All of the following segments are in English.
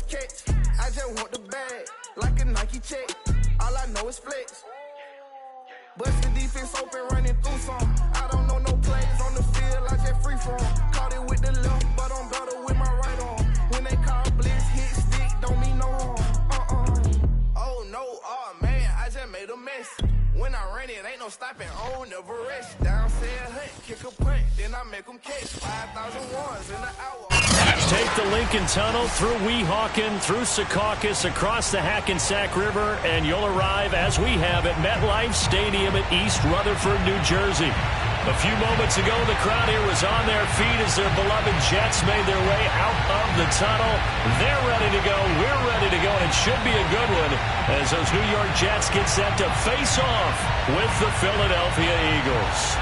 catch. I just want the bag, like a Nike check. All I know is flex. Bust the defense open, running through some. I don't know no plays on the field, I just free form. Caught it with the left, but I'm better with my right arm. When they call blitz, hit stick, don't mean no harm. Oh no, oh man, I just made a mess. When I ran it, ain't no stopping, oh, never rest. Down said hunt, kick a punt, then I make them catch 5,000 ones in the hour. Take the Lincoln Tunnel through Weehawken, through Secaucus, across the Hackensack River, and you'll arrive, as we have, at MetLife Stadium at East Rutherford, New Jersey. A few moments ago, the crowd here was on their feet as their beloved Jets made their way out of the tunnel. They're ready to go. We're ready to go. And it should be a good one as those New York Jets get set to face off with the Philadelphia Eagles.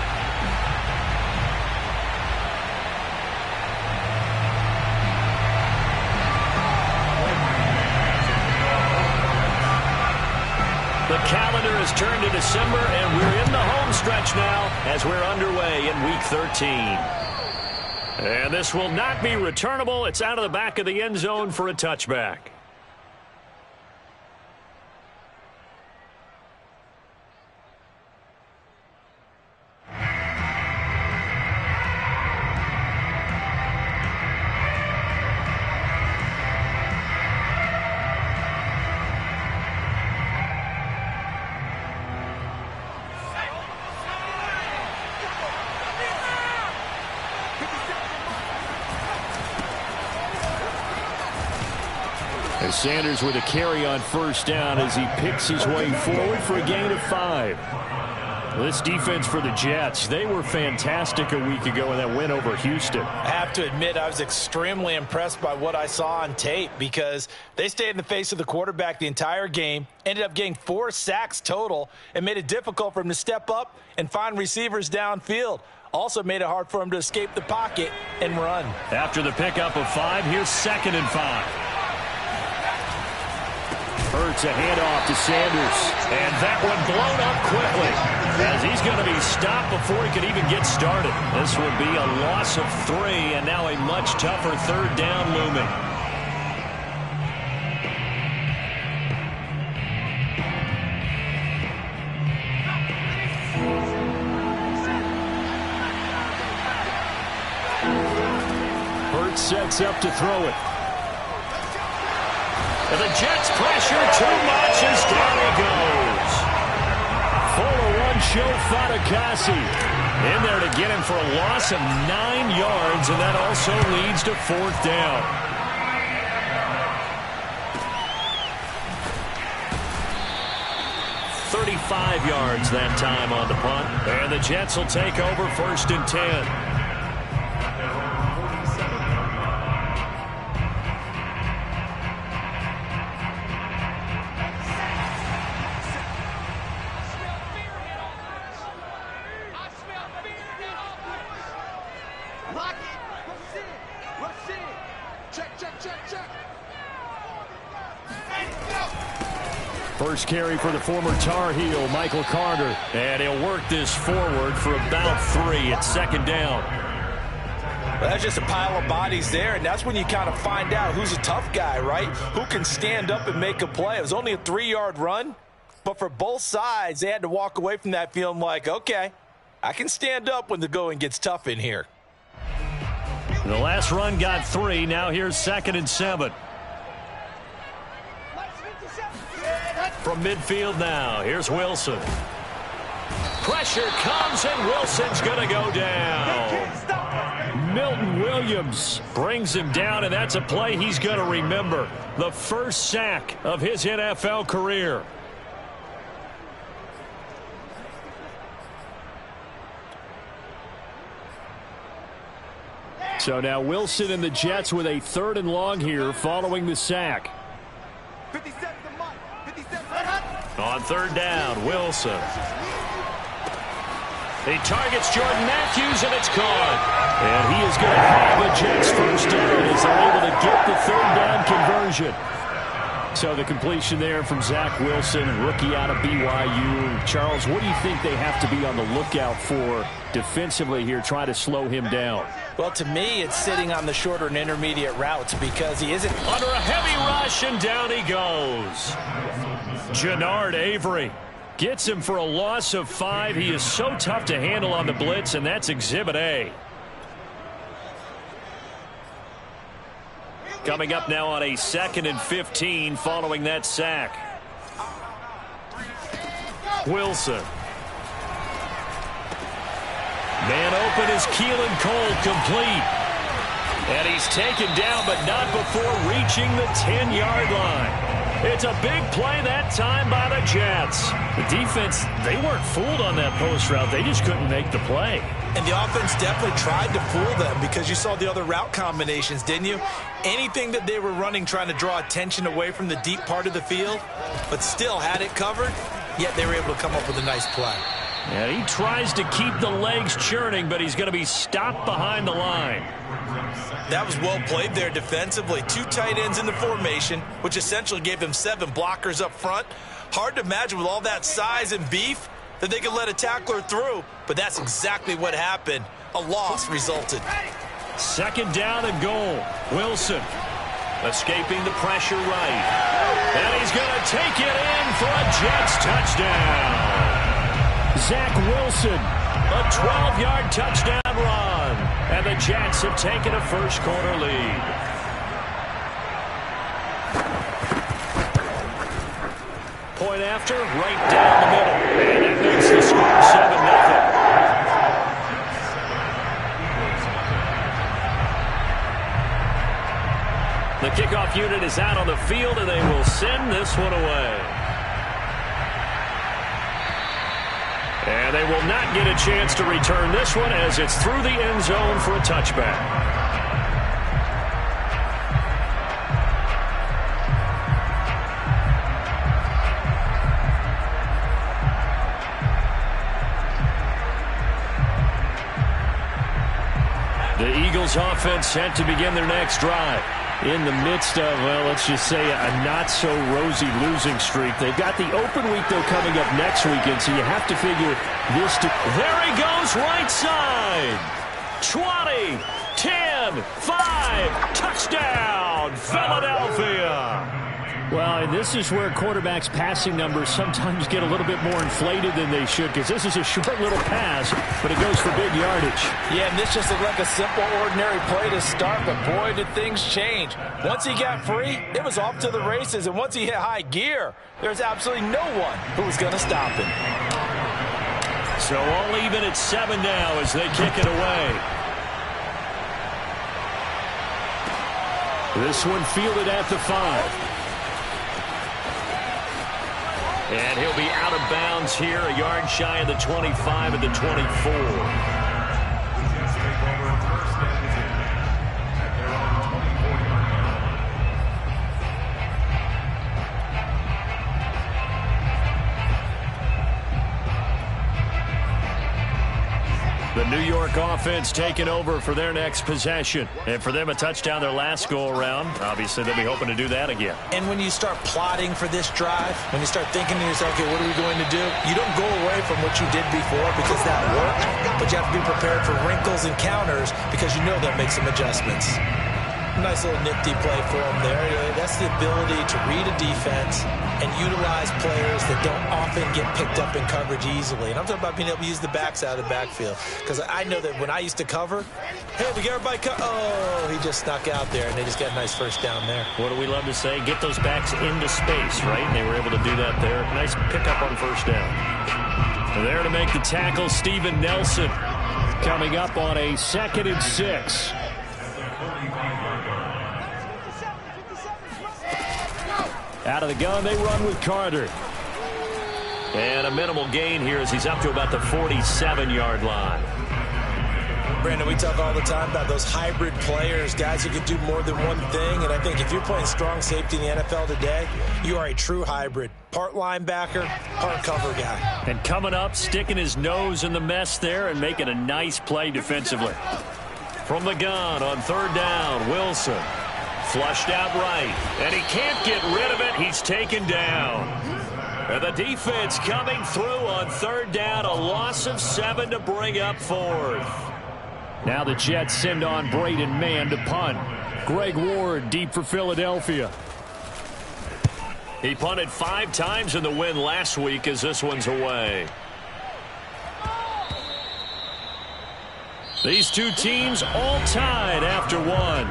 The calendar has turned to December, and we're in the home stretch now as we're underway in Week 13. And this will not be returnable. It's out of the back of the end zone for a touchback. Sanders with a carry on first down as he picks his way forward for a gain of 5. This defense for the Jets, they were fantastic a week ago in that win over Houston. I have to admit, I was extremely impressed by what I saw on tape because they stayed in the face of the quarterback the entire game, ended up getting 4 sacks total, and made it difficult for him to step up and find receivers downfield. Also made it hard for him to escape the pocket and run. After the pickup of 5, here's 2nd and 5. Hurts a handoff to Sanders, and that one blown up quickly as he's going to be stopped before he could even get started. This would be a loss of 3, and now a much tougher 3rd down looming. Hurts sets up to throw it. And the Jets pressure too much as down he goes. Fuller one show Fatukasi in there to get him for a loss of 9 yards, and that also leads to 4th down. .35 yards that time on the punt, and the Jets will take over 1st and 10. First carry for the former Tar Heel, Michael Carter. And he'll work this forward for about 3 at 2nd down. Well, that's just a pile of bodies there, and that's when you kind of find out who's a tough guy, right? Who can stand up and make a play. It was only a 3-yard run, but for both sides, they had to walk away from that feeling like, okay, I can stand up when the going gets tough in here. The last run got 3. Now here's 2nd and 7. From midfield now, here's Wilson. Pressure comes, and Wilson's going to go down. Milton Williams brings him down, and that's a play he's going to remember. The first sack of his NFL career. So now Wilson and the Jets with a 3rd and long here following the sack. 57. On 3rd down, Wilson. He targets Jordan Matthews, and it's caught. And he is going to have a Jets 1st down as they're able to get the 3rd down conversion. So the completion there from Zach Wilson, rookie out of BYU. Charles, what do you think they have to be on the lookout for defensively here, try to slow him down? Well, to me, it's sitting on the shorter and intermediate routes because he isn't under a heavy rush, and down he goes. Jannard Avery gets him for a loss of 5. He is so tough to handle on the blitz, and that's Exhibit A. Coming up now on a 2nd and 15 following that sack. Wilson. Man open is Keelan Cole, complete. And he's taken down, but not before reaching the 10-yard line. It's a big play that time by the Jets. The defense, they weren't fooled on that post route. They just couldn't make the play. And the offense definitely tried to fool them because you saw the other route combinations, didn't you? Anything that they were running trying to draw attention away from the deep part of the field, but still had it covered, yet they were able to come up with a nice play. And he tries to keep the legs churning, but he's going to be stopped behind the line. That was well played there defensively. 2 tight ends in the formation, which essentially gave them 7 blockers up front. Hard to imagine with all that size and beef that they could let a tackler through, but that's exactly what happened. A loss resulted. 2nd down and goal. Wilson escaping the pressure right. And he's going to take it in for a Jets touchdown. Zach Wilson, a 12-yard touchdown run. And the Jets have taken a first-quarter lead. Point after, right down the middle. And that makes the score 7-0. The kickoff unit is out on the field, and they will send this one away. And they will not get a chance to return this one as it's through the end zone for a touchback. The Eagles offense set to begin their next drive. In the midst of, well, let's just say a not-so-rosy losing streak. They've got the open week, though, coming up next weekend, so you have to figure this to... There he goes, right side. 20, 10, 5, touchdown, Philadelphia. Well, and this is where quarterbacks' passing numbers sometimes get a little bit more inflated than they should, because this is a short little pass, but it goes for big yardage. Yeah, and this just looked like a simple, ordinary play to start, but boy, did things change. Once he got free, it was off to the races, and once he hit high gear, there's absolutely no one who was going to stop him. So all even at 7 now as they kick it away. This one fielded at the 5. And he'll be out of bounds here, a yard shy of the 25 at the 24. The New York offense taking over for their next possession. And for them, a touchdown their last go-around. Obviously, they'll be hoping to do that again. And when you start plotting for this drive, when you start thinking to yourself, okay, what are we going to do? You don't go away from what you did before because that worked, but you have to be prepared for wrinkles and counters because you know they'll make some adjustments. Nice little nifty play for them there. That's the ability to read a defense and utilize players that don't often get picked up in coverage easily. And I'm talking about being able to use the backs out of the backfield. Because I know that when I used to cover, hey, we get everybody oh, he just snuck out there, and they just got a nice first down there. What do we love to say? Get those backs into space, right? And they were able to do that there. Nice pickup on first down. There to make the tackle, Steven Nelson. Coming up on a 2nd and 6. Out of the gun, they run with Carter. And a minimal gain here as he's up to about the 47-yard line. Brandon, we talk all the time about those hybrid players, guys who can do more than one thing. And I think if you're playing strong safety in the NFL today, you are a true hybrid. Part linebacker, part cover guy. And coming up, sticking his nose in the mess there and making a nice play defensively. From the gun on 3rd down, Wilson Flushed out right, and he can't get rid of it. He's taken down. And the defense coming through on third down, a loss of 7 to bring up fourth. Now the Jets send on Braden Mann to punt. Greg Ward deep for Philadelphia. He punted 5 times in the win last week as this one's away. These two teams all tied after one.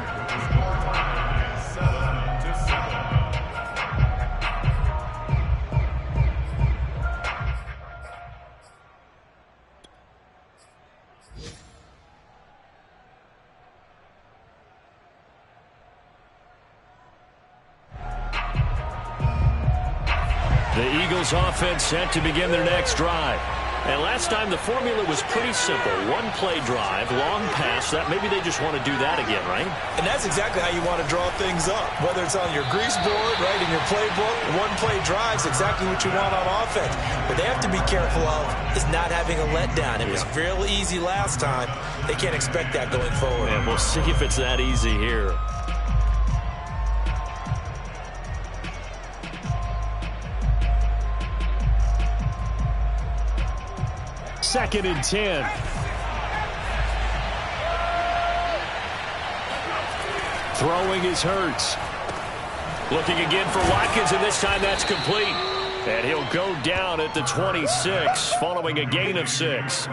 The Eagles offense set to begin their next drive. And last time the formula was pretty simple. One play drive, long pass. That maybe they just want to do that again, right? And that's exactly how you want to draw things up. Whether it's on your grease board, right, in your playbook, one play drive is exactly what you want on offense. What they have to be careful of is not having a letdown. It was real easy last time. They can't expect that going forward. And we'll see if it's that easy here. Second and 10. Throwing is Hurts. Looking again for Watkins, and this time that's complete. And he'll go down at the 26, following a gain of 6.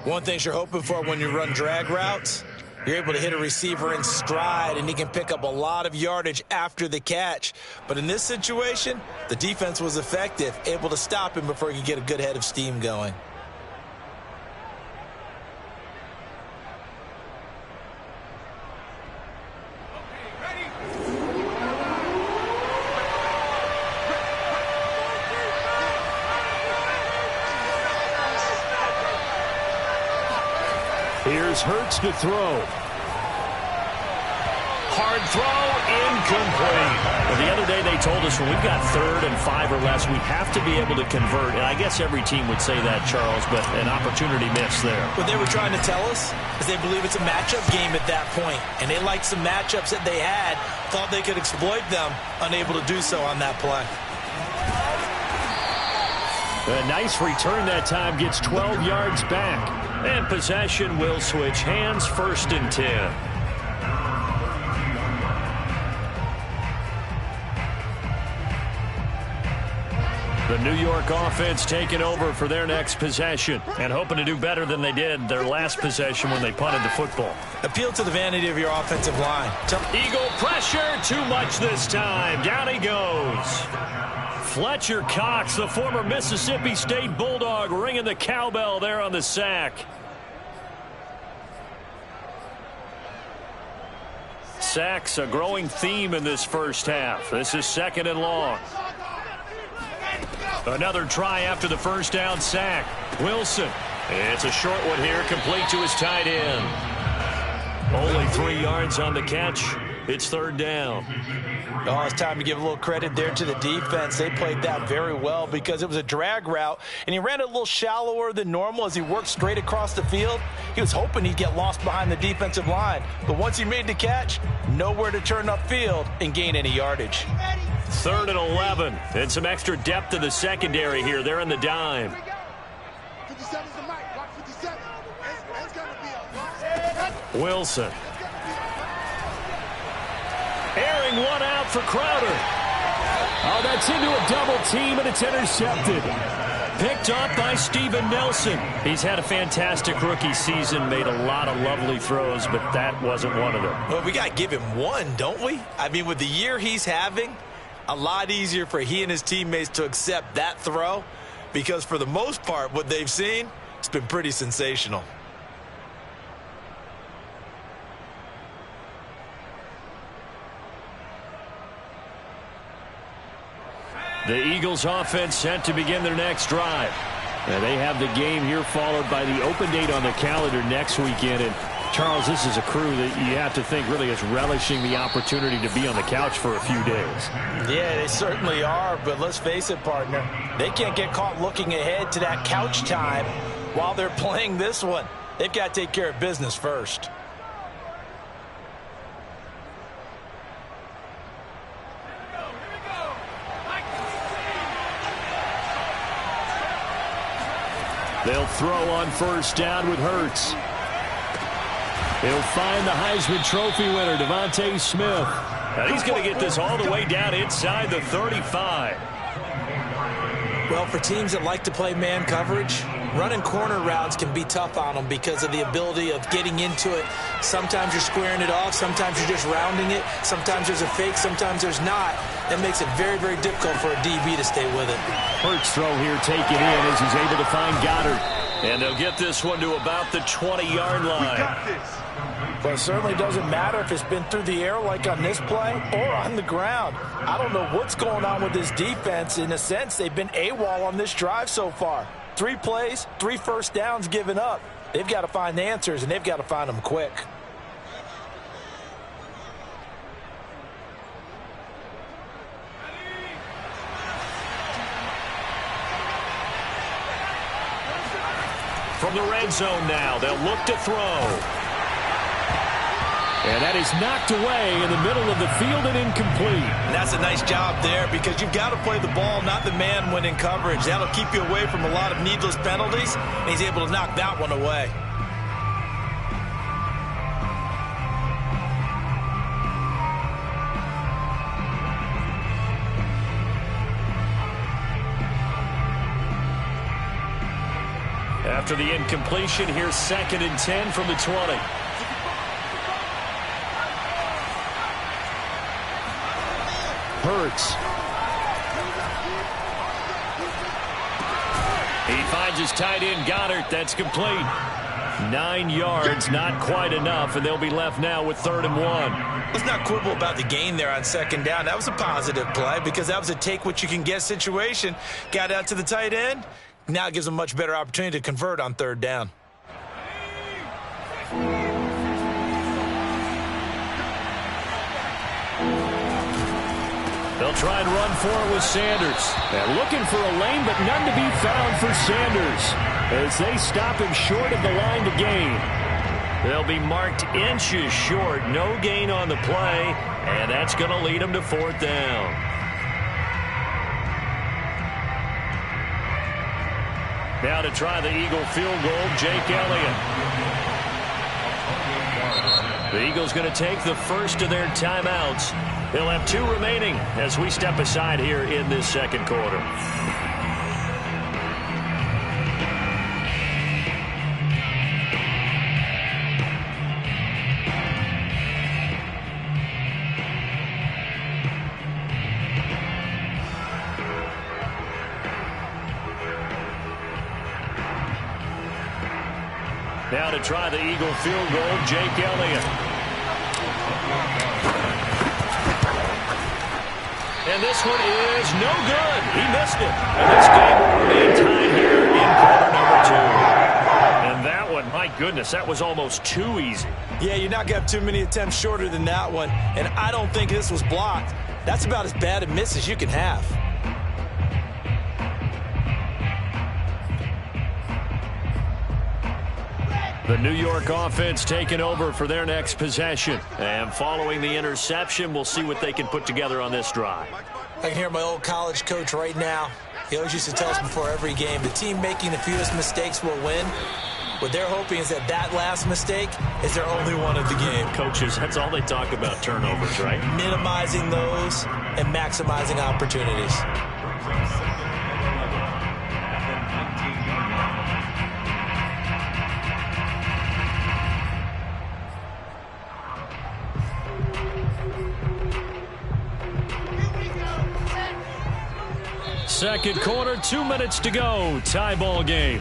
One thing you're hoping for when you run drag routes, you're able to hit a receiver in stride, and he can pick up a lot of yardage after the catch. But in this situation, the defense was effective, able to stop him before he could get a good head of steam going. Here's Hurts to throw. Hard throw, incomplete. Well, the other day they told us when we've got 3rd and 5 or less, we have to be able to convert. And I guess every team would say that, Charles, but an opportunity missed there. What they were trying to tell us is they believe it's a matchup game at that point. And they liked some matchups that they had, thought they could exploit them, unable to do so on that play. A nice return that time, gets 12 yards back. And possession will switch hands, 1st and 10. The New York offense taking over for their next possession and hoping to do better than they did their last possession when they punted the football. Appeal to the vanity of your offensive line. Eagle pressure, too much this time. Down he goes. Fletcher Cox, the former Mississippi State Bulldog, ringing the cowbell there on the sack. Sacks, a growing theme in this first half. This is 2nd and long. Another try after the first down sack. Wilson. It's a short one here, complete to his tight end. Only 3 yards on the catch. It's 3rd down. Oh, it's time to give a little credit there to the defense. They played that very well because it was a drag route, and he ran it a little shallower than normal as he worked straight across the field. He was hoping he'd get lost behind the defensive line, but once he made the catch, nowhere to turn upfield and gain any yardage. 3rd and 11, and some extra depth in the secondary here. They're in the dime. Wilson. Airing one out for Crowder. Oh, that's into a double team, and it's intercepted. Picked up by Steven Nelson. He's had a fantastic rookie season, made a lot of lovely throws, but that wasn't one of them. Well, we got to give him one, don't we? I mean, with the year he's having, a lot easier for he and his teammates to accept that throw because for the most part, what they've seen, it's been pretty sensational. The Eagles offense set to begin their next drive. And they have the game here followed by the open date on the calendar next weekend. And Charles, this is a crew that you have to think really is relishing the opportunity to be on the couch for a few days. Yeah, they certainly are, but let's face it, partner. They can't get caught looking ahead to that couch time while they're playing this one. They've got to take care of business first. They'll throw on first down with Hurts. He'll find the Heisman Trophy winner, Devontae Smith. And he's going to get this all the way down inside the 35. Well, for teams that like to play man coverage, running corner routes can be tough on them because of the ability of getting into it. Sometimes you're squaring it off. Sometimes you're just rounding it. Sometimes there's a fake. Sometimes there's not. That makes it very, very difficult for a DB to stay with it. Hurts throw here taken in as he's able to find Goddard. And they'll get this one to about the 20-yard line. Well, it certainly doesn't matter if it's been through the air like on this play or on the ground. I don't know what's going on with this defense. In a sense, they've been AWOL on this drive so far. 3 plays, 3 first downs given up. They've got to find answers, and they've got to find them quick. From the red zone now, they'll look to throw. And that is knocked away in the middle of the field and incomplete. And that's a nice job there because you've got to play the ball, not the man when in coverage. That'll keep you away from a lot of needless penalties, and he's able to knock that one away. After the incompletion, here's 2nd and 10 from the 20. Hurts. He finds his tight end, Goddard. That's complete. 9 yards, not quite enough, and they'll be left now with 3rd and 1. Let's not quibble about the gain there on 2nd down. That was a positive play because that was a take-what-you-can-get situation. Got out to the tight end. Now it gives them a much better opportunity to convert on 3rd down. They'll try and run for it with Sanders. They're looking for a lane, but none to be found for Sanders as they stop him short of the line to gain. They'll be marked inches short. No gain on the play, and that's going to lead them to 4th down. Now to try the Eagle field goal, Jake Elliott. The Eagles going to take the first of their timeouts. They'll have 2 remaining as we step aside here in this 2nd quarter. Now to try the Eagle field goal, Jake Elliott. And this one is no good. He missed it. And this game will remain tied here in quarter number 2. And that one, my goodness, that was almost too easy. Yeah, you're not going to have too many attempts shorter than that one. And I don't think this was blocked. That's about as bad a miss as you can have. The New York offense taking over for their next possession. And following the interception, we'll see what they can put together on this drive. I can hear my old college coach right now. He always used to tell us before every game, the team making the fewest mistakes will win. What they're hoping is that that last mistake is their only one of the game. Coaches, that's all they talk about, turnovers, right? Minimizing those and maximizing opportunities. Second quarter, 2 minutes to go. Tie ball game.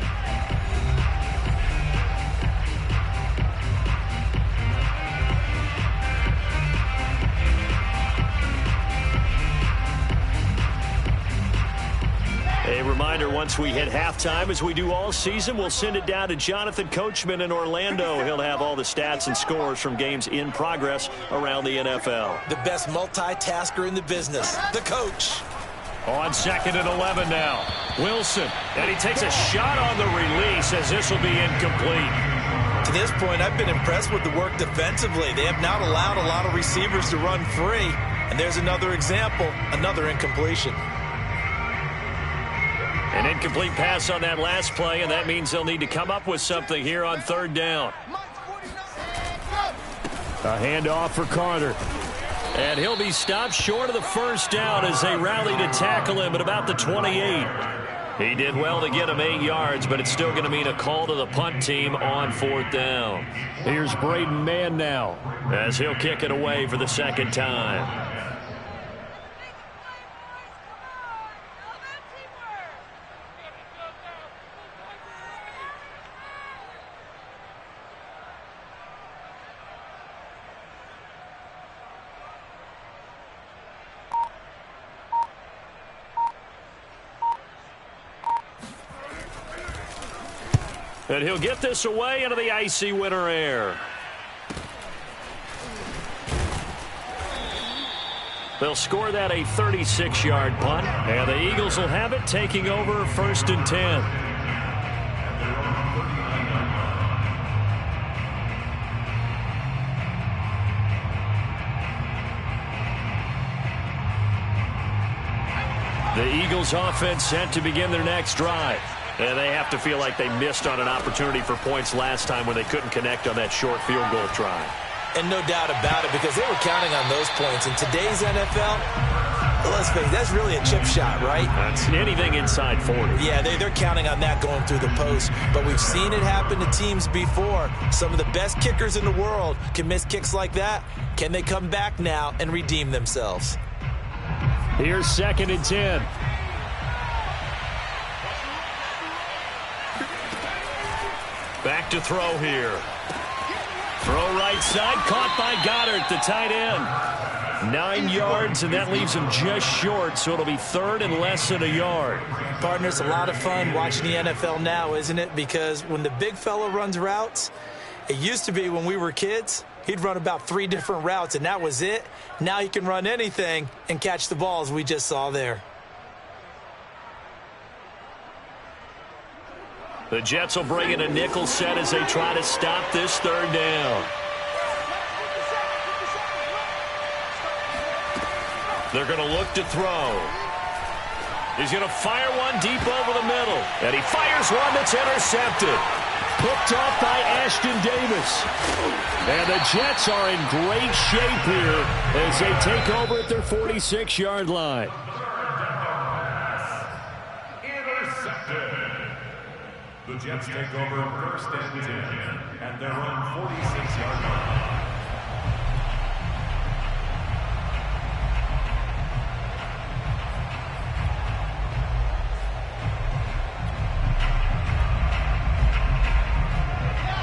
A reminder, once we hit halftime, as we do all season, we'll send it down to Jonathan Coachman in Orlando. He'll have all the stats and scores from games in progress around the NFL. The best multitasker in the business, the coach. On 2nd and 11 now. Wilson, and he takes a shot on the release as this will be incomplete. To this point, I've been impressed with the work defensively. They have not allowed a lot of receivers to run free. And there's another example, another incompletion. An incomplete pass on that last play, and that means they'll need to come up with something here on third down. A handoff for Carter. And he'll be stopped short of the first down as they rally to tackle him at about the 28. He did well to get him 8 yards, but it's still going to mean a call to the punt team on fourth down. Here's Braden Mann now as he'll kick it away for the second time. And he'll get this away into the icy winter air. They'll score that a 36-yard punt, and the Eagles will have it taking over first and 10. The Eagles offense set to begin their next drive. And they have to feel like they missed on an opportunity for points last time when they couldn't connect on that short field goal try. And no doubt about it, because they were counting on those points. In today's NFL, let's face it, that's really a chip shot, right? That's anything inside 40. Yeah, they're counting on that going through the post. But we've seen it happen to teams before. Some of the best kickers in the world can miss kicks like that. Can they come back now and redeem themselves? Here's second and 10. Back to throw here. Throw right side, caught by Goddard, the tight end. 9 yards, and that leaves him just short, so it'll be third and less than a yard. Partner, it's a lot of fun watching the NFL now, isn't it? Because when the big fella runs routes, it used to be when we were kids, he'd run about 3 different routes, and that was it. Now he can run anything and catch the balls we just saw there. The Jets will bring in a nickel set as they try to stop this third down. They're going to look to throw. He's going to fire one deep over the middle. And he fires one that's intercepted. Picked off by Ashton Davis. And the Jets are in great shape here as they take over at their 46-yard line. The Jets take over first and 10 at their own 46-yard line.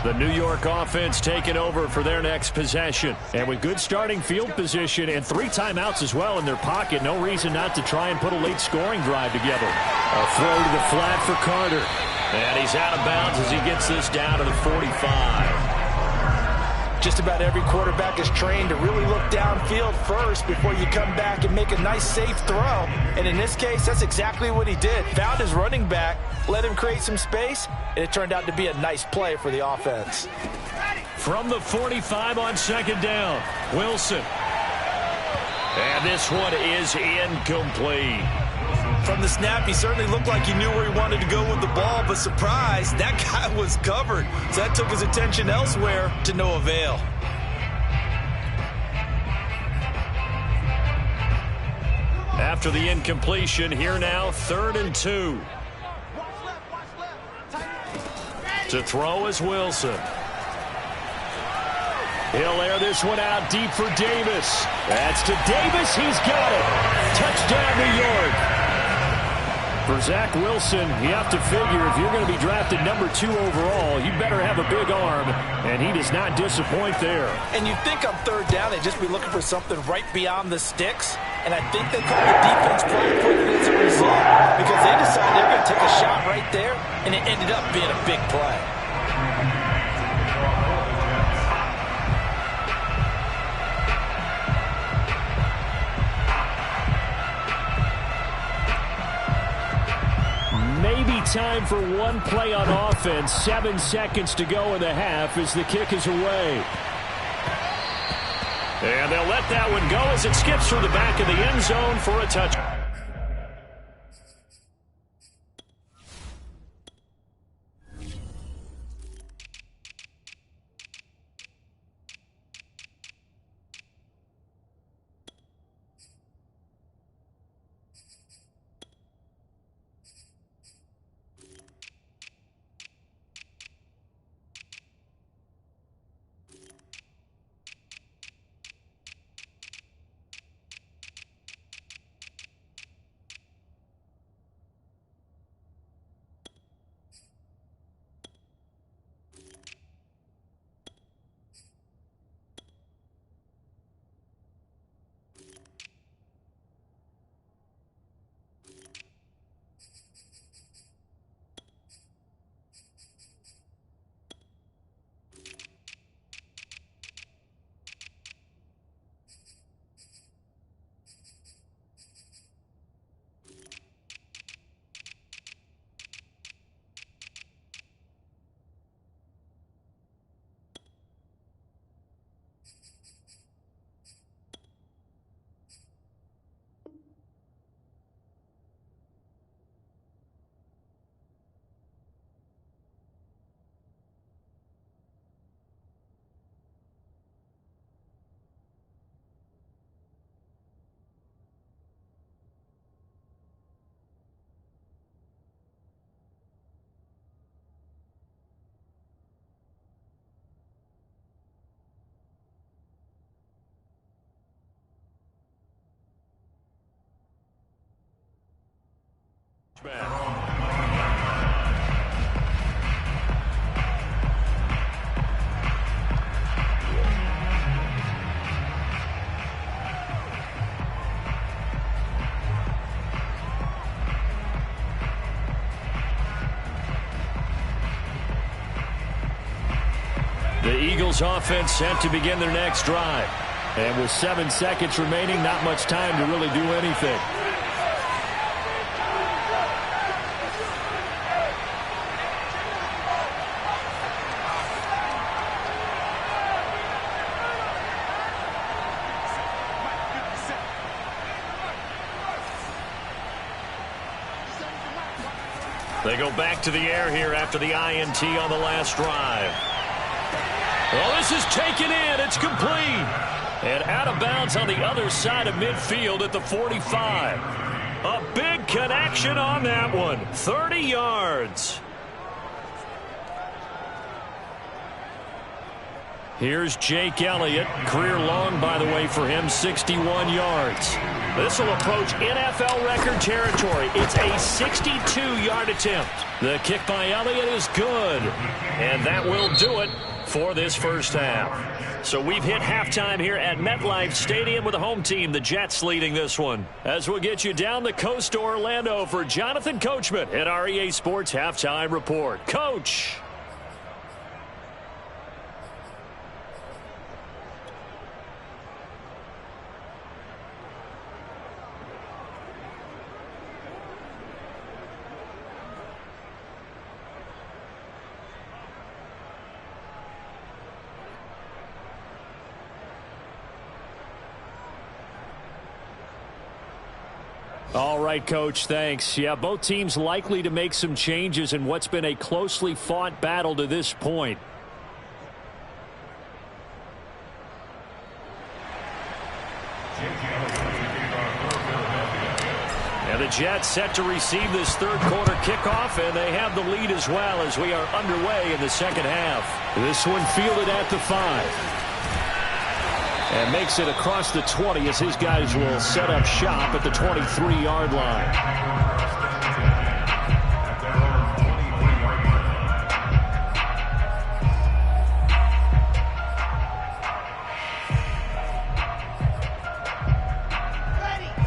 The New York offense taking over for their next possession. And with good starting field position and 3 timeouts as well in their pocket, no reason not to try and put a late scoring drive together. A throw to the flat for Carter. And he's out of bounds as he gets this down to the 45. Just about every quarterback is trained to really look downfield first before you come back and make a nice, safe throw. And in this case, that's exactly what he did. Found his running back, let him create some space, and it turned out to be a nice play for the offense. From the 45 on second down, Wilson. And this one is incomplete. From the snap, he certainly looked like he knew where he wanted to go with the ball, but surprise, that guy was covered. So that took his attention elsewhere to no avail. After the incompletion, here now, 3rd and 2. To throw is Wilson. He'll air this one out deep for Davis. That's to Davis. He's got it. Touchdown, New York. For Zach Wilson, you have to figure if you're going to be drafted number 2 overall, you better have a big arm, and he does not disappoint there. And you think on 3rd down they'd just be looking for something right beyond the sticks, and I think they called the defense flag for it as a result because they decided they were going to take a shot right there, and it ended up being a big play. Maybe time for one play on offense. 7 seconds to go in the half as the kick is away. And they'll let that one go as it skips through the back of the end zone for a touchdown. The Eagles offense set to begin their next drive. And with 7 seconds remaining, not much time to really do anything. They go back to the air here after the INT on the last drive. Well, this is taken in. It's complete. And out of bounds on the other side of midfield at the 45. A big connection on that one. 30 yards. Here's Jake Elliott. Career long, by the way, for him, 61 yards. This will approach NFL record territory. It's a 62-yard attempt. The kick by Elliott is good. And that will do it for this first half. So we've hit halftime here at MetLife Stadium with the home team, the Jets, leading this one. As we'll get you down the coast to Orlando for Jonathan Coachman at our EA Sports Halftime Report. Coach. All right, Coach, thanks. Yeah, both teams likely to make some changes in what's been a closely fought battle to this point. And the Jets set to receive this third quarter kickoff, and they have the lead as well as we are underway in the second half. This one fielded at the 5. And makes it across the 20 as his guys will set up shop at the 23-yard line.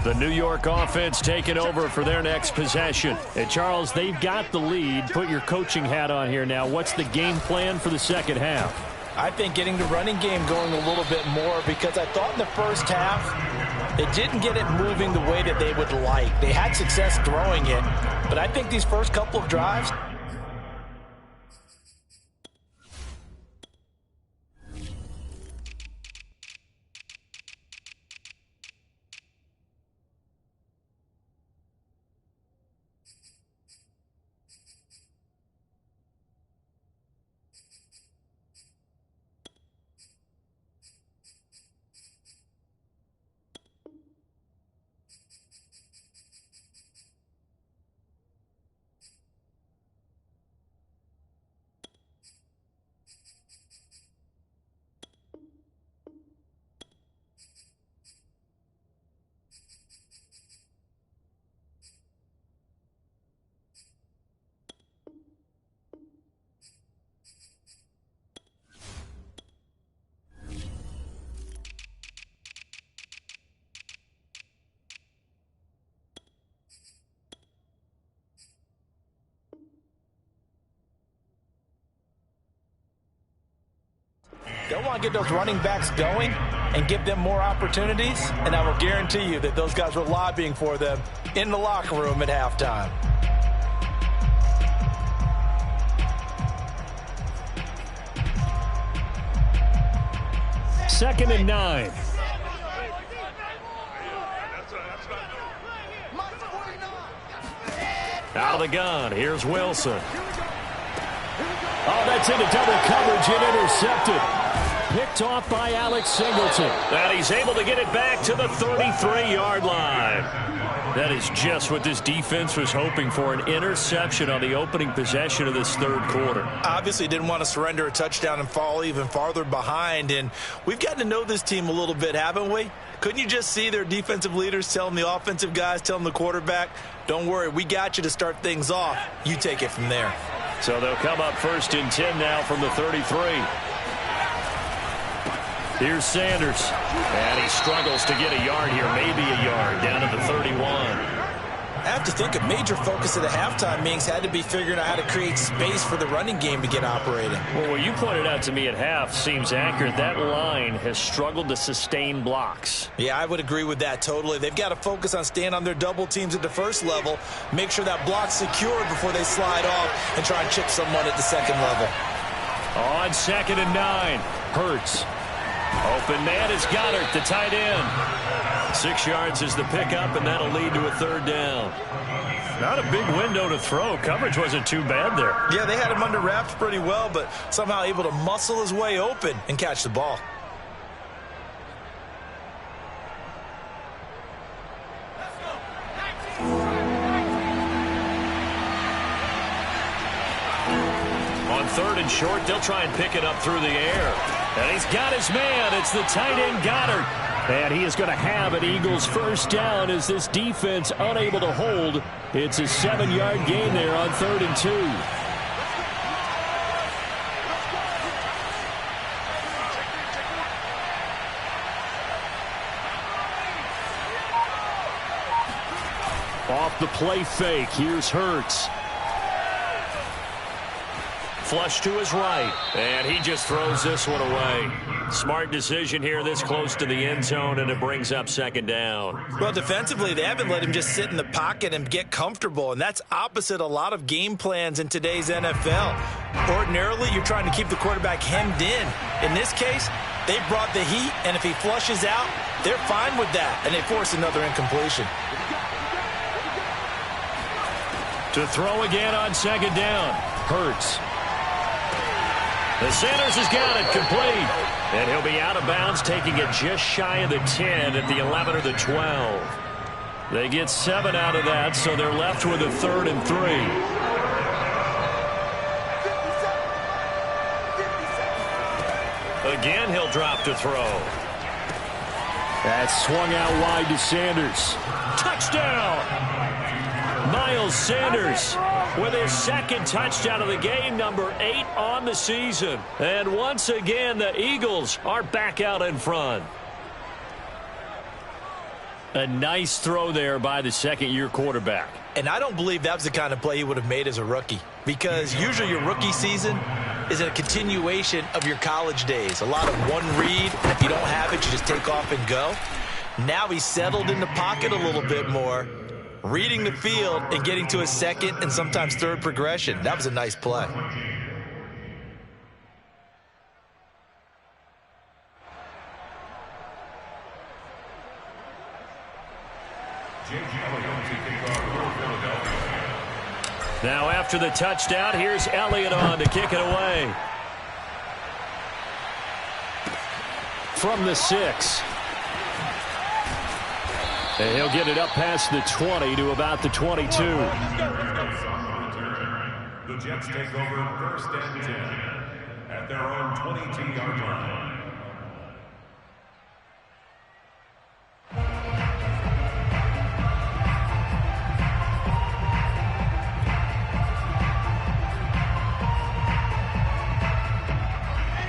The New York offense taking over for their next possession. And Charles, they've got the lead. Put your coaching hat on here now. What's the game plan for the second half? I think getting the running game going a little bit more, because I thought in the first half they didn't get it moving the way that they would like. They had success throwing it, but I think these first couple of drives, don't want to get those running backs going and give them more opportunities, and I will guarantee you that those guys were lobbying for them in the locker room at halftime. Second and 9. Out of the gun, here's Wilson. Oh, that's into double coverage and intercepted. Picked off by Alex Singleton. And he's able to get it back to the 33-yard line. That is just what this defense was hoping for, an interception on the opening possession of this third quarter. Obviously didn't want to surrender a touchdown and fall even farther behind, and we've gotten to know this team a little bit, haven't we? Couldn't you just see their defensive leaders telling the offensive guys, telling the quarterback, don't worry, we got you to start things off. You take it from there. So they'll come up 1st and 10 now from the 33. Here's Sanders. And he struggles to get a yard here, maybe a yard, down to the 31. have to think a major focus of the halftime meetings had to be figuring out how to create space for the running game to get operating. Well, what you pointed out to me at half seems accurate. That line has struggled to sustain blocks. Yeah, I would agree with that totally. They've got to focus on staying on their double teams at the first level, make sure that block's secured before they slide off and try and chip someone at the second level. On 2nd and 9, Hurts. Open man is Goddard, the tight end. 6 yards is the pickup, and that'll lead to a 3rd down. Not a big window to throw. Coverage wasn't too bad there. Yeah, they had him under wraps pretty well, but somehow able to muscle his way open and catch the ball. On 3rd and short, they'll try and pick it up through the air. And he's got his man. It's the tight end Goddard. And he is going to have an Eagles first down as this defense unable to hold. It's a 7-yard gain there on 3rd and 2. Off the play fake, here's Hurts. Flush to his right, and he just throws this one away. Smart decision here this close to the end zone, and it brings up 2nd down. Well, defensively, they haven't let him just sit in the pocket and get comfortable, and that's opposite a lot of game plans in today's NFL. Ordinarily, you're trying to keep the quarterback hemmed in. In this case, they brought the heat, and if he flushes out, they're fine with that, and they force another incompletion. To throw again on 2nd down, Hurts. The Sanders has got it complete. And he'll be out of bounds, taking it just shy of the 10 at the 11 or the 12. They get 7 out of that, so they're left with a 3rd and 3. Again, he'll drop to throw. That's swung out wide to Sanders. Touchdown! Miles Sanders with his 2nd touchdown of the game, number 8 on the season. And once again, the Eagles are back out in front. A nice throw there by the 2nd-year quarterback. And I don't believe that was the kind of play he would have made as a rookie, because usually your rookie season is a continuation of your college days. A lot of one read, and if you don't have it, you just take off and go. Now he's settled in the pocket a little bit more, reading the field and getting to a 2nd and sometimes 3rd progression. That was a nice play. Now after the touchdown, here's Elliott on to kick it away. From the 6. And he'll get it up past the 20 to about the 22. The Jets take over 1st and 10 at their own 22-yard line.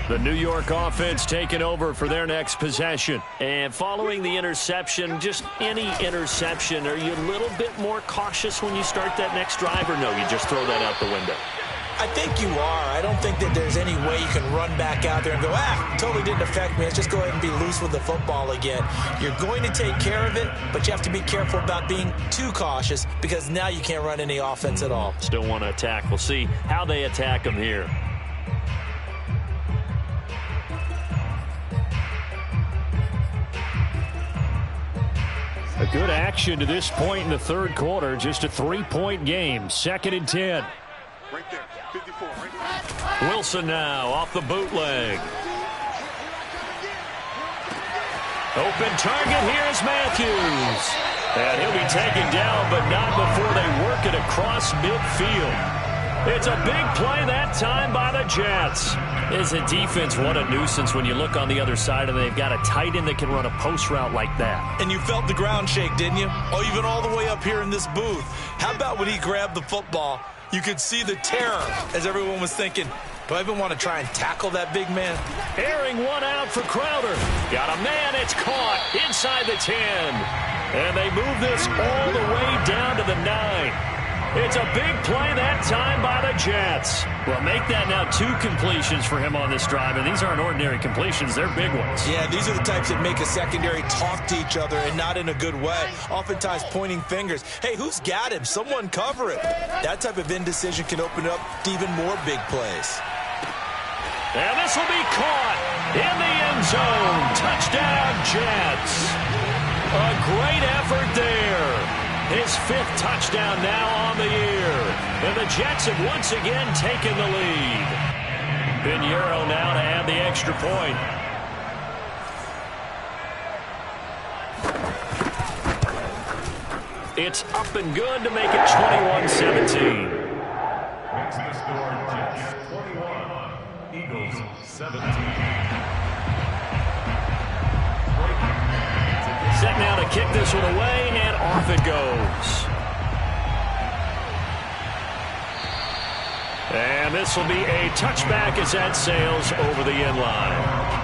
The New York offense taking over for their next possession. And following the interception, just any interception, are you a little bit more cautious when you start that next drive, or no, you just throw that out the window? I think you are. I don't think that there's any way you can run back out there and go, totally didn't affect me. Let's just go ahead and be loose with the football again. You're going to take care of it, but you have to be careful about being too cautious, because now you can't run any offense at all. Still want to attack. We'll see how they attack them here. A good action to this point in the 3rd quarter. Just a 3-point game. 2nd and 10. Right there, 54. Right there. Wilson now off the bootleg. Open target. Here's Matthews. And he'll be taken down, but not before they work it across midfield. It's a big play that time by the Jets. As a defense, what a nuisance when you look on the other side and they've got a tight end that can run a post route like that. And you felt the ground shake, didn't you? Oh, even all the way up here in this booth. How about when he grabbed the football? You could see the terror as everyone was thinking, do I even want to try and tackle that big man? Airing one out for Crowder. Got a man, it's caught inside the 10. And they move this all the way down to the 9. It's a big play that time by the Jets. Well, make that now 2 completions for him on this drive, and these aren't ordinary completions. They're big ones. Yeah, these are the types that make a secondary talk to each other and not in a good way. Oftentimes pointing fingers. Hey, who's got him? Someone cover it. That type of indecision can open up to even more big plays. And this will be caught in the end zone. Touchdown, Jets. A great effort there. His 5th touchdown now on the year. And the Jets have once again taken the lead. Pinheiro now to add the extra point. It's up and good to make it 21-17. Makes the score Jets 21, Eagles 17. Set now to kick this one away, and off it goes. And this will be a touchback as that sails over the end line.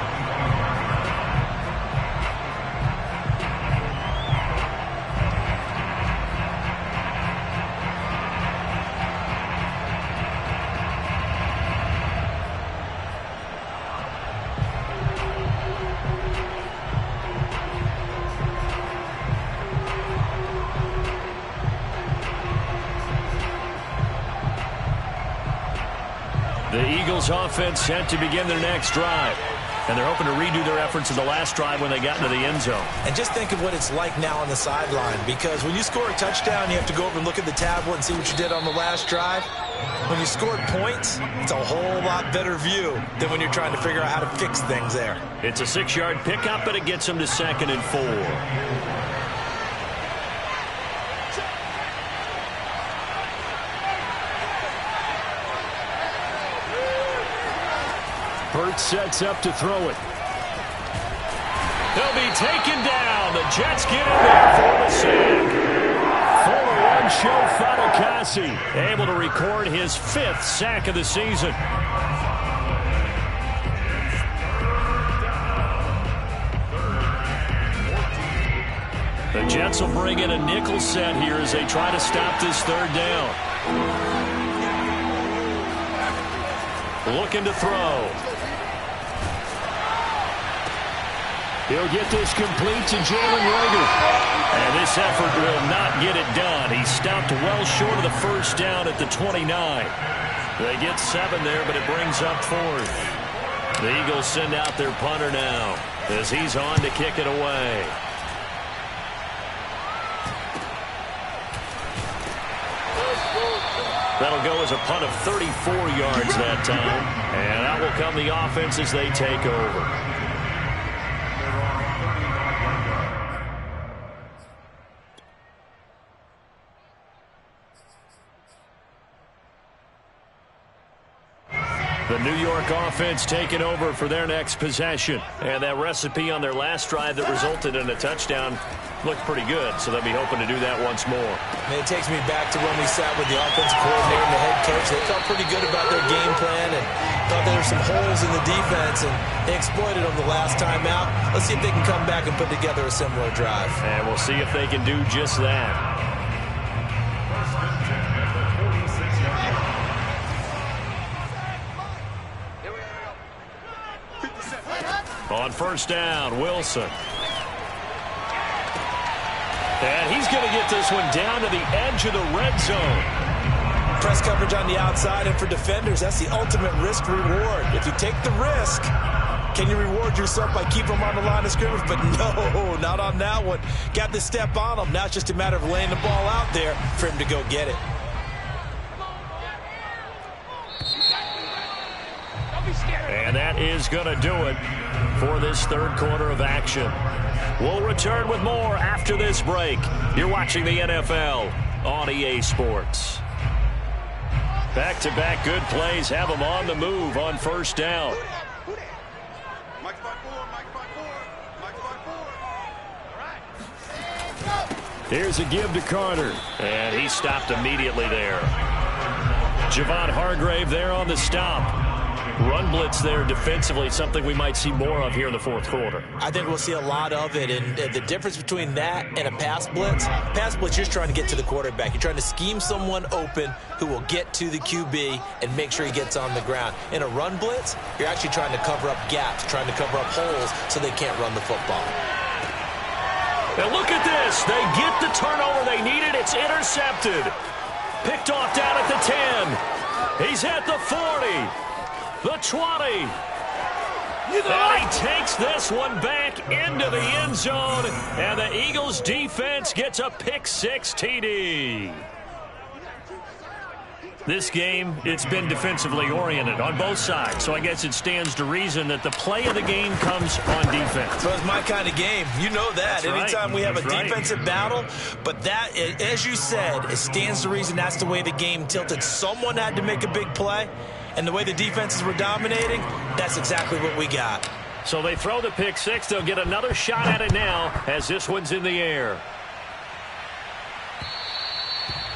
The Eagles offense set to begin their next drive. And they're hoping to redo their efforts in the last drive when they got into the end zone. And just think of what it's like now on the sideline, because when you score a touchdown, you have to go over and look at the tablet and see what you did on the last drive. When you scored points, it's a whole lot better view than when you're trying to figure out how to fix things there. It's a 6-yard pickup, and it gets them to 2nd and 4. Hurts sets up to throw it. He'll be taken down. The Jets get in there for the sack. Former one-show Fatukasi able to record his 5th sack of the season. The Jets will bring in a nickel set here as they try to stop this 3rd down. Looking to throw. He'll get this complete to Jalen Reagor. And this effort will not get it done. He stopped well short of the 1st down at the 29. They get 7 there, but it brings up 4th. The Eagles send out their punter now as he's on to kick it away. That'll go as a punt of 34 yards that time. And out will come the offense as they take over. The New York offense taking over for their next possession. And that recipe on their last drive that resulted in a touchdown looked pretty good, so they'll be hoping to do that once more. And it takes me back to when we sat with the offensive coordinator and the head coach. They felt pretty good about their game plan and thought there were some holes in the defense, and they exploited them the last time out. Let's see if they can come back and put together a similar drive. And we'll see if they can do just that. On 1st down, Wilson. And he's going to get this one down to the edge of the red zone. Press coverage on the outside, and for defenders, that's the ultimate risk-reward. If you take the risk, can you reward yourself by keeping them on the line of scrimmage? But no, not on that one. Got the step on them. Now it's just a matter of laying the ball out there for him to go get it. And that is going to do it for this 3rd quarter of action. We'll return with more after this break. You're watching the NFL on EA Sports. Back-to-back good plays have them on the move on 1st down. Here's a give to Carter. And he stopped immediately there. Javon Hargrave there on the stop. Run blitz there defensively, something we might see more of here in the fourth quarter. I think we'll see a lot of it, and the difference between that and a pass blitz, you're just trying to get to the quarterback. You're trying to scheme someone open who will get to the QB and make sure he gets on the ground. In a run blitz, you're actually trying to cover up gaps, trying to cover up holes so they can't run the football. And look at this. They get the turnover they needed. It's intercepted. Picked off down at the 10. He's at the 40. The 20. And he takes this one back into the end zone. And the Eagles defense gets a pick-6 TD. This game, it's been defensively oriented on both sides. So I guess it stands to reason that the play of the game comes on defense. So it's my kind of game. You know that. That's anytime right. we have That's a defensive battle. But that, as you said, it stands to reason that's the way the game tilted. Someone had to make a big play. And the way the defenses were dominating, that's exactly what we got. So they throw the pick-6. They'll get another shot at it now as this one's in the air.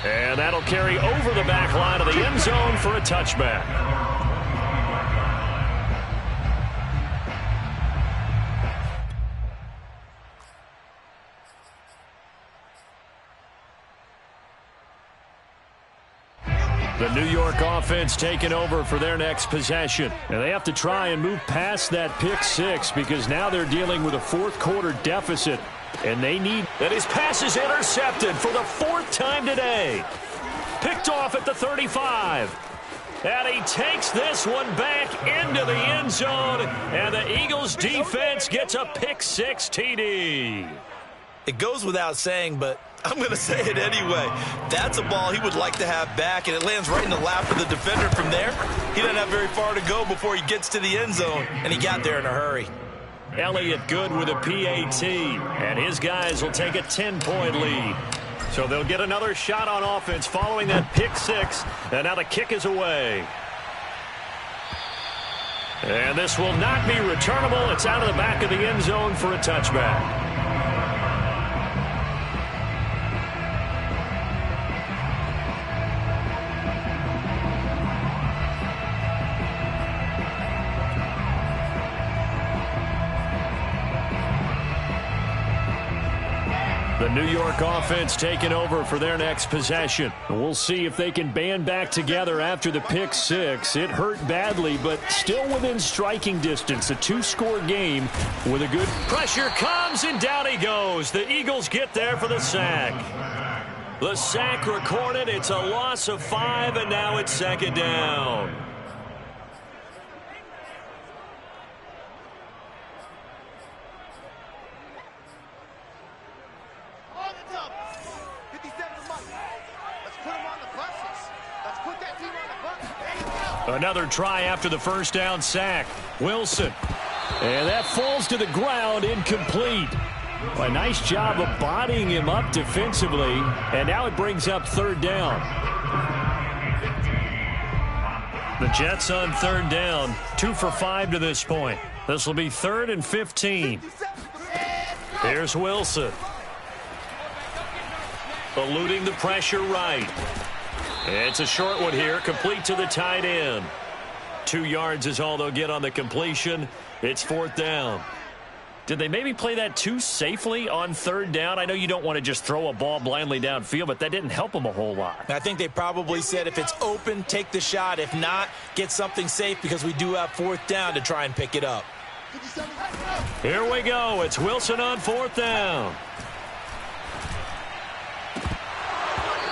And that'll carry over the back line of the end zone for a touchback. The New York offense taking over for their next possession. And they have to try and move past that pick-6 because now they're dealing with a fourth-quarter deficit. And they need that. His pass is intercepted for the fourth time today. Picked off at the 35. And he takes this one back into the end zone. And the Eagles defense gets a pick-6 TD. It goes without saying, but I'm going to say it anyway. That's a ball he would like to have back, and it lands right in the lap of the defender from there. He doesn't have very far to go before he gets to the end zone, and he got there in a hurry. Elliott good with a PAT, and his guys will take a 10-point lead. So they'll get another shot on offense following that pick-6, and now the kick is away. And this will not be returnable. It's out of the back of the end zone for a touchback. The New York offense taking over for their next possession. We'll see if they can band back together after the pick-6. It hurt badly, but still within striking distance. A two-score game with a good pressure comes, and down he goes. The Eagles get there for the sack. The sack recorded. It's a loss of 5, and now it's second down. Another try after the first down sack. Wilson. And that falls to the ground, incomplete. A nice job of bodying him up defensively. And now it brings up third down. The Jets on third down. 2 for 5 to this point. This will be 3rd and 15. Here's Wilson. Eluding the pressure right. It's a short one here, complete to the tight end. 2 yards is all they'll get on the completion. It's 4th down. Did they maybe play that too safely on third down? I know you don't want to just throw a ball blindly downfield, but that didn't help them a whole lot. I think they probably said if it's open, take the shot. If not, get something safe because we do have 4th down to try and pick it up. Here we go. It's Wilson on 4th down.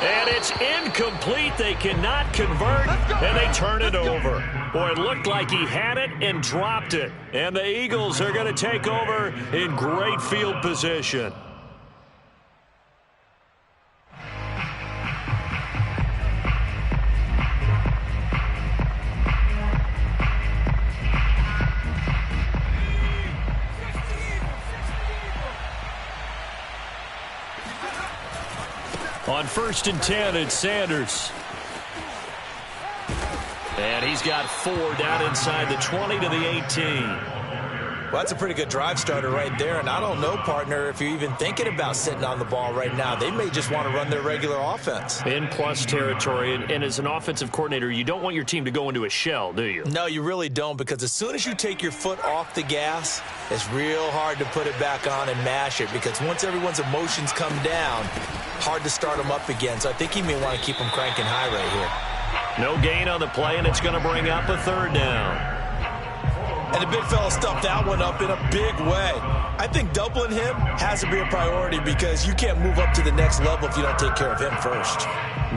And it's incomplete. They cannot convert, and they turn it over. Boy, it looked like he had it and dropped it. And the Eagles are going to take over in great field position. On 1st and 10, it's Sanders. And he's got 4 down inside the 20 to the 18. Well, that's a pretty good drive starter right there, and I don't know, partner, if you're even thinking about sitting on the ball right now. They may just want to run their regular offense. In plus territory, and as an offensive coordinator, you don't want your team to go into a shell, do you? No, you really don't, because as soon as you take your foot off the gas, it's real hard to put it back on and mash it, because once everyone's emotions come down, hard to start them up again. So I think he may want to keep them cranking high right here. No gain on the play, and it's going to bring up a third down. And the big fella stuffed that one up in a big way. I think doubling him has to be a priority because you can't move up to the next level if you don't take care of him first.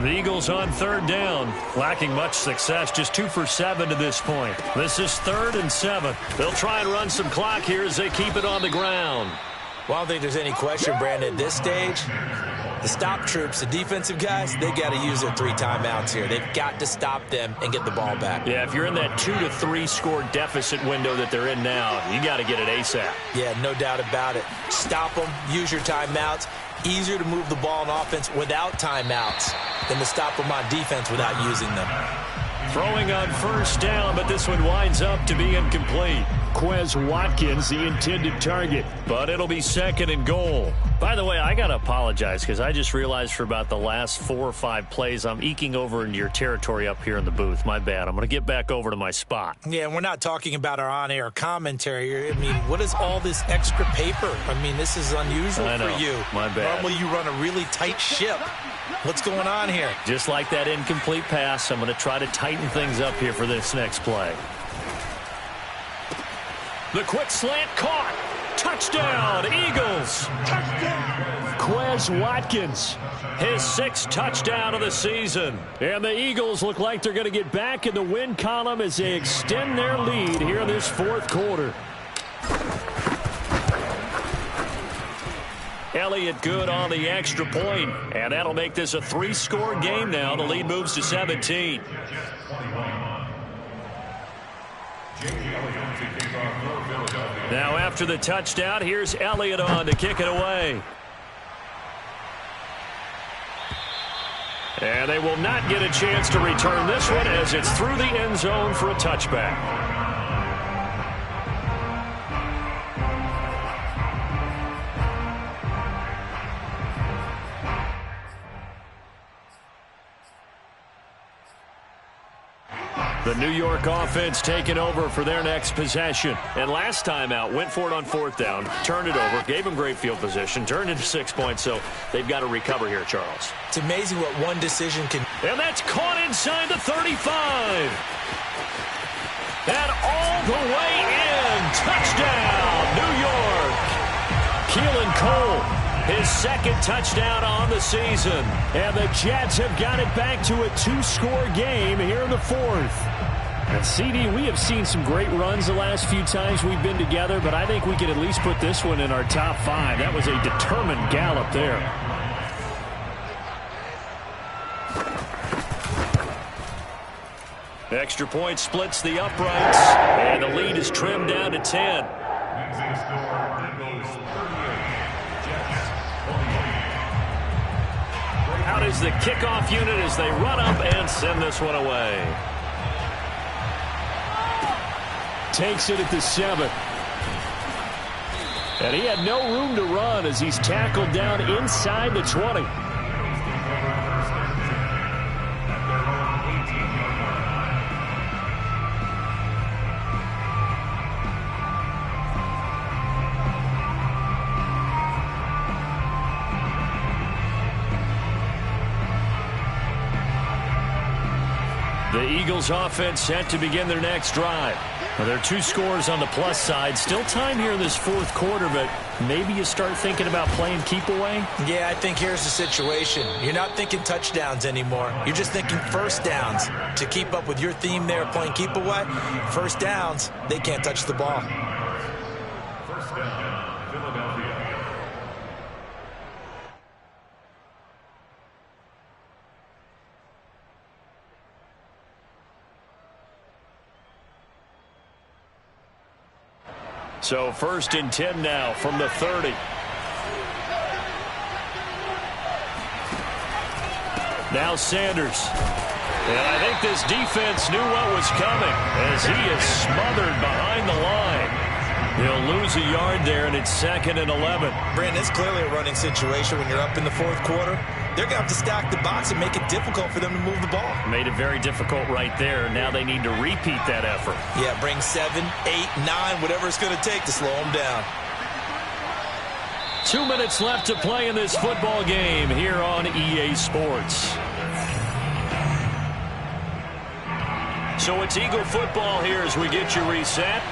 The Eagles on third down, lacking much success, just 2 for 7 to this point. This is 3rd and 7. They'll try and run some clock here as they keep it on the ground. Well, I don't think there's any question, Brandon, at this stage. The stop troops, the defensive guys, they got to use their 3 timeouts here. They've got to stop them and get the ball back. Yeah, if you're in that 2 to 3 score deficit window that they're in now, you got to get it ASAP. Yeah, no doubt about it. Stop them, use your timeouts. Easier to move the ball on offense without timeouts than to stop them on defense without using them. Throwing on first down, but this one winds up to be incomplete. Quez Watkins, the intended target, but it'll be 2nd and goal. By the way, I got to apologize because I just realized for about the last 4 or 5 plays, I'm eking over into your territory up here in the booth. My bad. I'm going to get back over to my spot. Yeah, and we're not talking about our on-air commentary. I mean, what is all this extra paper? I mean, this is unusual for you. My bad. Normally you run a really tight ship. What's going on here? Just like that incomplete pass, I'm going to try to tighten things up here for this next play. The quick slant caught. Touchdown, Eagles. Touchdown. Quez Watkins, his 6th touchdown of the season. And the Eagles look like they're going to get back in the win column as they extend their lead here in this 4th quarter. Elliott good on the extra point, and that'll make this a 3-score game now. The lead moves to 17. Now after the touchdown, here's Elliott on to kick it away. And they will not get a chance to return this one as it's through the end zone for a touchback. The New York offense taking over for their next possession. And last time out, went for it on 4th down, turned it over, gave them great field position, turned into 6 points, so they've got to recover here, Charles. It's amazing what one decision can... And that's caught inside the 35. And all the way in. Touchdown, New York. Keelan Cole, his 2nd touchdown on the season. And the Jets have got it back to a 2-score game here in the 4th. And CD, we have seen some great runs the last few times we've been together, but I think we could at least put this one in our top 5. That was a determined gallop there. Extra point splits the uprights, and the lead is trimmed down to 10. Out is the kickoff unit as they run up and send this one away. Takes it at the 7. And he had no room to run as he's tackled down inside the 20. The Eagles offense set to begin their next drive. Well, there are 2 scores on the plus side. Still time here in this 4th quarter, but maybe you start thinking about playing keep away? Yeah, I think here's the situation. You're not thinking touchdowns anymore. You're just thinking first downs. To keep up with your theme there, playing keep away, first downs, they can't touch the ball. First down, Philadelphia. So 1st and 10 now from the 30. Now Sanders. And I think this defense knew what was coming as he is smothered behind the line. He'll lose a yard there, and it's 2nd and 11. Brandon, it's clearly a running situation when you're up in the fourth quarter. They're going to have to stack the box and make it difficult for them to move the ball. Made it very difficult right there. Now they need to repeat that effort. Yeah, bring 7, 8, 9, whatever it's going to take to slow them down. 2 minutes left to play in this football game here on EA Sports. So it's Eagle football here as we get you reset.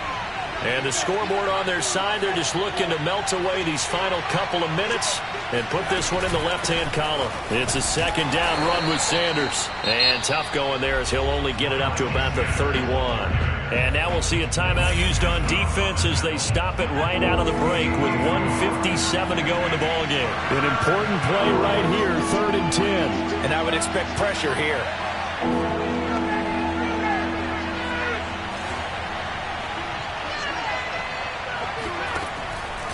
And the scoreboard on their side, they're just looking to melt away these final couple of minutes and put this one in the left-hand column. It's a 2nd down run with Sanders. And tough going there as he'll only get it up to about the 31. And now we'll see a timeout used on defense as they stop it right out of the break with 1:57 to go in the ballgame. An important play right here, 3rd and 10. And I would expect pressure here.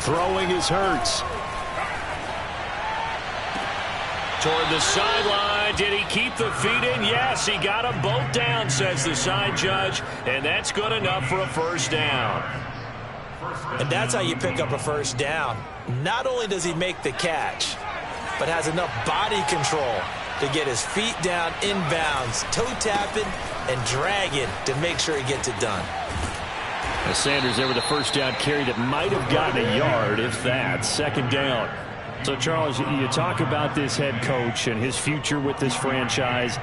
Throwing is Hurts. Toward the sideline. Did he keep the feet in? Yes, he got them both down, says the side judge. And that's good enough for a 1st down. And that's how you pick up a 1st down. Not only does he make the catch, but has enough body control to get his feet down inbounds, toe tapping and dragging to make sure he gets it done. As Sanders there with a 1st down carry that might have gotten a yard, if that. 2nd down. So, Charles, you talk about this head coach and his future with this franchise.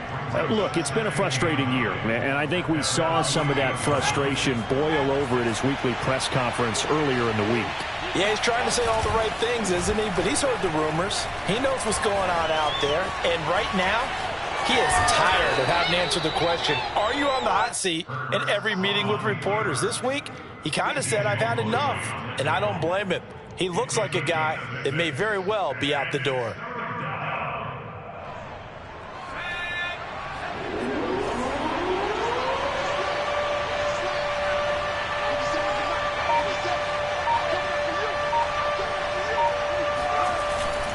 Look, it's been a frustrating year, and I think we saw some of that frustration boil over at his weekly press conference earlier in the week. Yeah, he's trying to say all the right things, isn't he? But he's heard the rumors. He knows what's going on out there. And right now, he is tired of having to answer the question, are you on the hot seat in every meeting with reporters? This week, he kind of said, I've had enough. And I don't blame him. He looks like a guy that may very well be out the door.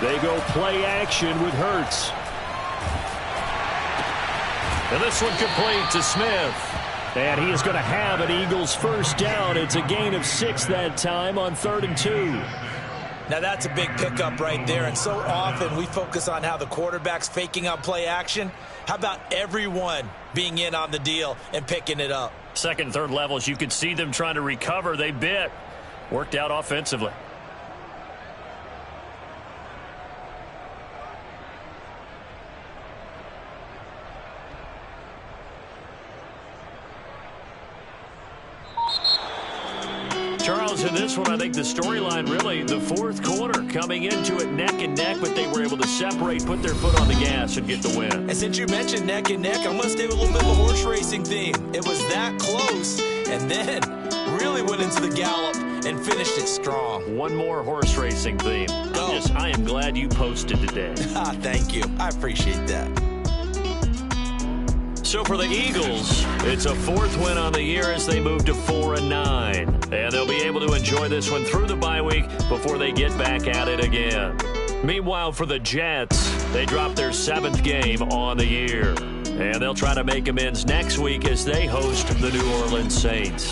They go play action with Hurts. And this one complete to Smith. And he is going to have an Eagles 1st down. It's a gain of 6 that time on 3rd and 2. Now that's a big pickup right there. And so often we focus on how the quarterback's faking on play action. How about everyone being in on the deal and picking it up? 2nd and 3rd levels, you could see them trying to recover. They bit. Worked out offensively. Charles, in this one, I think the storyline really, the 4th quarter, coming into it neck and neck, but they were able to separate, put their foot on the gas, and get the win. And since you mentioned neck and neck, I'm going to stay with a little bit of a horse racing theme. It was that close, and then really went into the gallop and finished it strong. One more horse racing theme. I am glad you posted today. Thank you. I appreciate that. So for the Eagles, it's a 4th win on the year as they move to 4-9. And they'll be able to enjoy this one through the bye week before they get back at it again. Meanwhile, for the Jets, they drop their 7th game on the year. And they'll try to make amends next week as they host the New Orleans Saints.